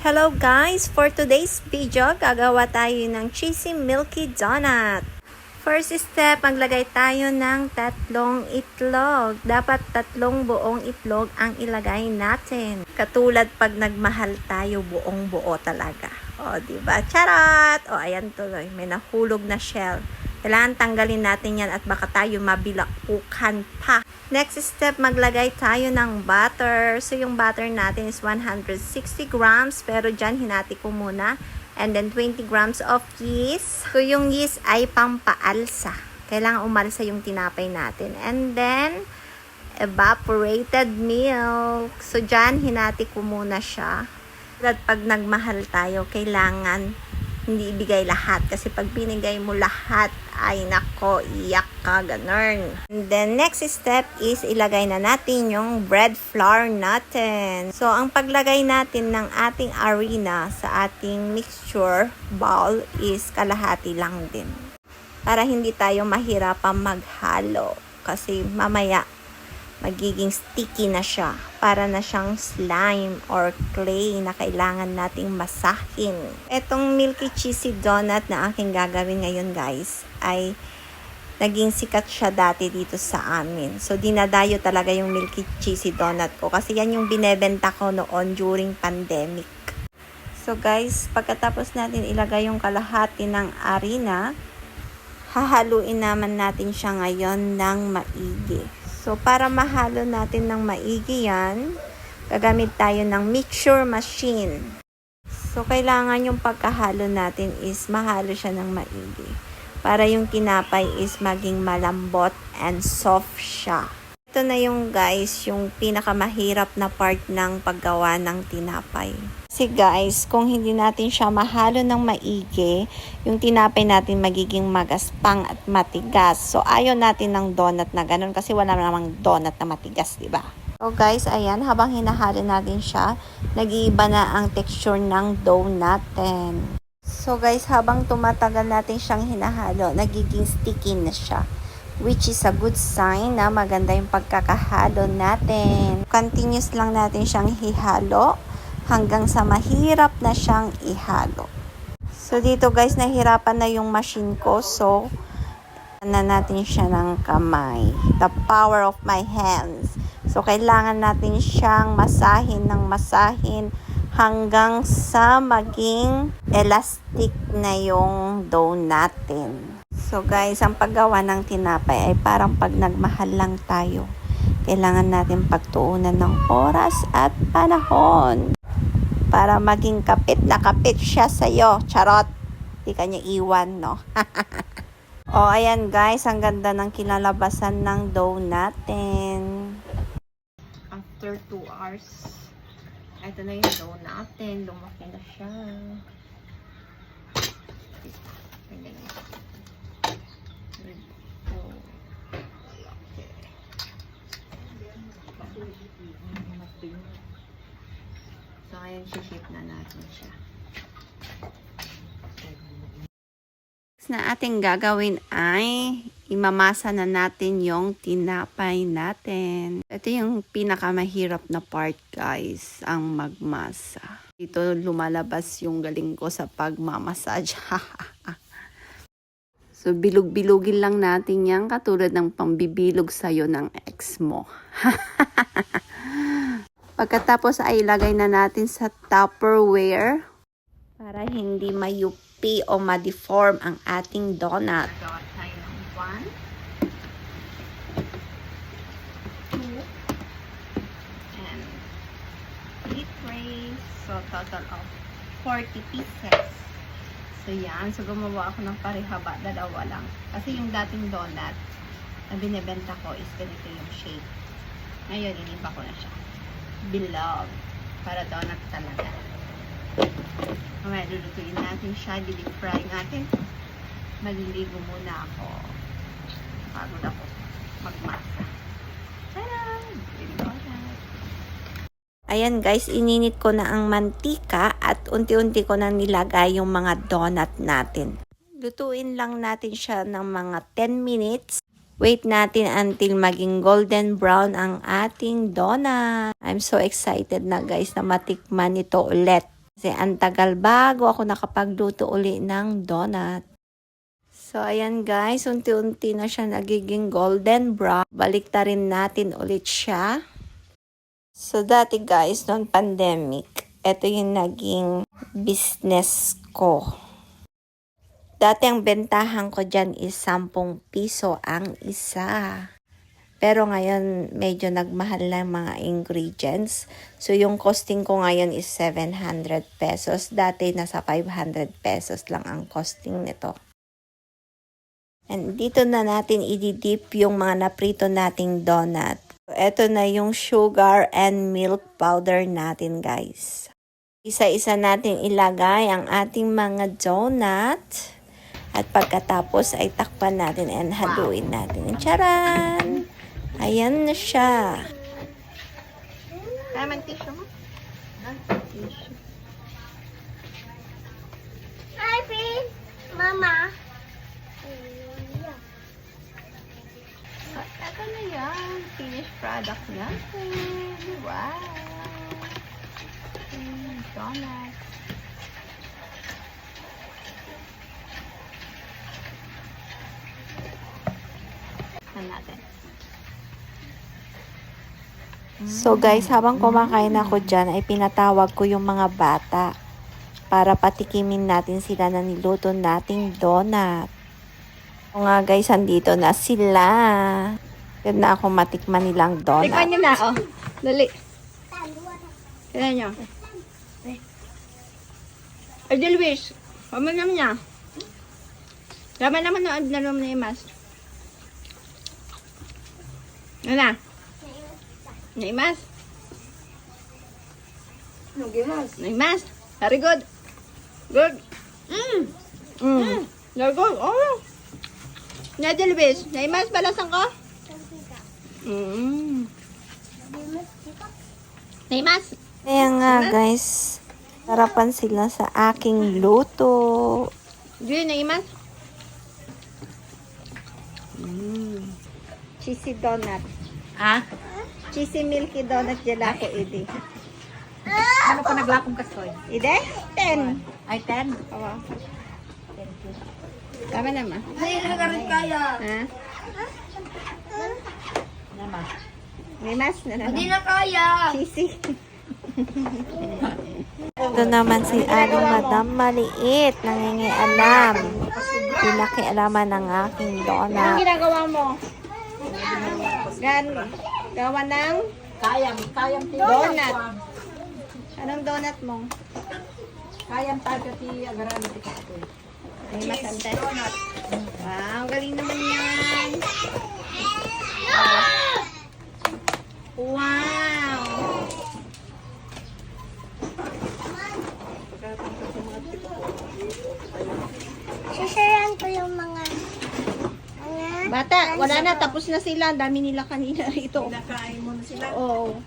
Hello guys! For today's video, gagawa tayo ng cheesy milky donut. First step, maglagay tayo ng 3 itlog. Dapat 3 buong itlog ang ilagay natin. Katulad pag nagmahal tayo, buong buo talaga. O, diba? Charot! O, ayan tuloy. May nahulog na shell. Kailangan tanggalin natin yan at baka tayo mabilakukan pa. Next step, maglagay tayo ng butter. So, yung butter natin is 160 grams. Pero dyan, hinati ko muna. And then, 20 grams of yeast. So, yung yeast ay pampaalsa. Kailangan umalsa yung tinapay natin. And then, evaporated milk. So, dyan, hinati ko muna siya. At pag nagmahal tayo, kailangan hindi ibigay lahat. Kasi pag binigay mo lahat, ay nako, iyak ka, ganun. And then, next step is ilagay na natin yung bread flour natin. So, ang paglagay natin ng ating harina sa ating mixture bowl is kalahati lang din. Para hindi tayo mahirapang maghalo. Kasi mamaya, magiging sticky na siya. Para na siyang slime or clay na kailangan nating masahin. Etong milky cheesy donut na aking gagawin ngayon guys, ay naging sikat siya dati dito sa amin. So, dinadayo talaga yung milky cheesy donut ko. Kasi yan yung binebenta ko noon during pandemic. So guys, pagkatapos natin ilagay yung kalahati ng harina, hahaluin naman natin siya ngayon ng maigi. So, para mahalo natin ng maigi yan, gagamit tayo ng mixture machine. So, kailangan yung pagkahalo natin is mahalo siya ng maigi. Para yung tinapay is maging malambot and soft siya. Ito na yung guys, yung pinakamahirap na part ng paggawa ng tinapay. Kasi guys, kung hindi natin siya mahalo ng maigi, yung tinapay natin magiging magaspang at matigas. So, ayaw natin ng donut na ganun kasi wala namang donut na matigas, diba? So guys, ayan, habang hinahalo natin siya, nag-iiba na ang texture ng dough natin. So guys, habang tumatagal natin siyang hinahalo, nagiging sticky na siya. Which is a good sign na maganda yung pagkakahalo natin. Continuous lang natin siyang hihalo hanggang sa mahirap na siyang ihalo. So, dito guys, nahirapan na yung machine ko. So, na natin siya ng kamay. The power of my hands. So, kailangan natin siyang masahin ng masahin hanggang sa maging elastic na yung dough natin. So, guys, ang paggawa ng tinapay ay parang pag nagmahal lang tayo. Kailangan natin pagtuunan ng oras at panahon. Para maging kapit na kapit siya sa'yo. Charot. Di ka niya iwan, no? O, ayan guys. Ang ganda ng kinalabasan ng dough natin. After 2 hours, ito na yung dough natin. Lumaki na siya. So, ayan, ship na natin siya. Next na ating gagawin ay imamasa na natin yung tinapay natin. Ito yung pinakamahirap na part, guys, ang magmasa. Dito lumalabas yung galing ko sa pagmamassage. So, bilog-bilugin lang natin yan katulad ng pambibilog sa'yo ng ex mo. Pagkatapos ay ilagay na natin sa Tupperware para hindi mayupi o ma-deform ang ating donut. Gawa tayo ng 1, 2, and 3 trays. So, total of 40 pieces. So, yan. So, gumawa ako ng parehaba, 2 lang. Kasi yung dating donut na binibenta ko is ganito yung shape. Ngayon, iniba ko na siya. Bilog. Para donut talaga. Mamaya, lulutuin natin siya. Deep fry natin. Maliligo muna ako. Bago na ako magmasa. Ayan guys, ininit ko na ang mantika at unti-unti ko nang nilagay yung mga donut natin. Lutuin lang natin siya ng mga 10 minutes. Wait natin until maging golden brown ang ating donut. I'm so excited na guys na matikman ito ulit. Kasi ang tagal bago ako nakapagluto uli ng donut. So, ayan guys, unti-unti na siya nagiging golden brown. Baliktarin natin ulit siya. So, dati guys, noong pandemic, ito yung naging business ko. Dati ang bentahan ko dyan is 10 piso ang isa. Pero ngayon, medyo nagmahal na mga ingredients. So, yung costing ko ngayon is 700 pesos. Dati, nasa 500 pesos lang ang costing nito. And dito na natin i-dip yung mga naprito nating donut. So, ito na yung sugar and milk powder natin, guys. Isa-isa natin ilagay ang ating mga donut. At pagkatapos ay takpan natin and haluin natin. Charan! Ayan na siya. Naman tissue mo? Tissue. Hi, Pin. Mama. Ito na yan. Finished product natin. Wow. Donut. Natin. So guys, habang kumakain ako dyan, ay pinatawag ko yung mga bata para patikimin natin sila na niluto nating donut. O nga guys, andito na sila. Yun na ako matikman nilang donut. Tikman nyo na, oh. Dali. Tignan nyo. Ay, Delwish. Kaman naman niya. Laman naman na naman na imas. Ano na? Naimas? Naimas? Very good. Good. Very good. Oh. Na, Delwish. Naimas, balasan ko? Naimas? Kaya nga guys, sarapan sila sa aking luto. Julie, naimas? Cheesy donut. Ah? Cheesy milky donut jalako, Idi. Ano pa naglakong kasoy? Ide? 10. Ay, 10? Oo. Tama naman. Ay, nagarit kaya. Ha? Naman. May mas na Hindi na kaya. cheesy. Ito naman si Aling Madam Maliit, nangingialam. Pinakialaman ng aking Anong donut. ginagawa mo? Gawa ng Kayam donut. Anong donut mo? Kayam tayo ti agarami ti kapoy. May masante. Wow, galing naman yan. Wow. Sasayan ko yung mga Bata, wala na. Tapos na sila. Ang dami nila kanina rito. Nakain mo na sila. Oo.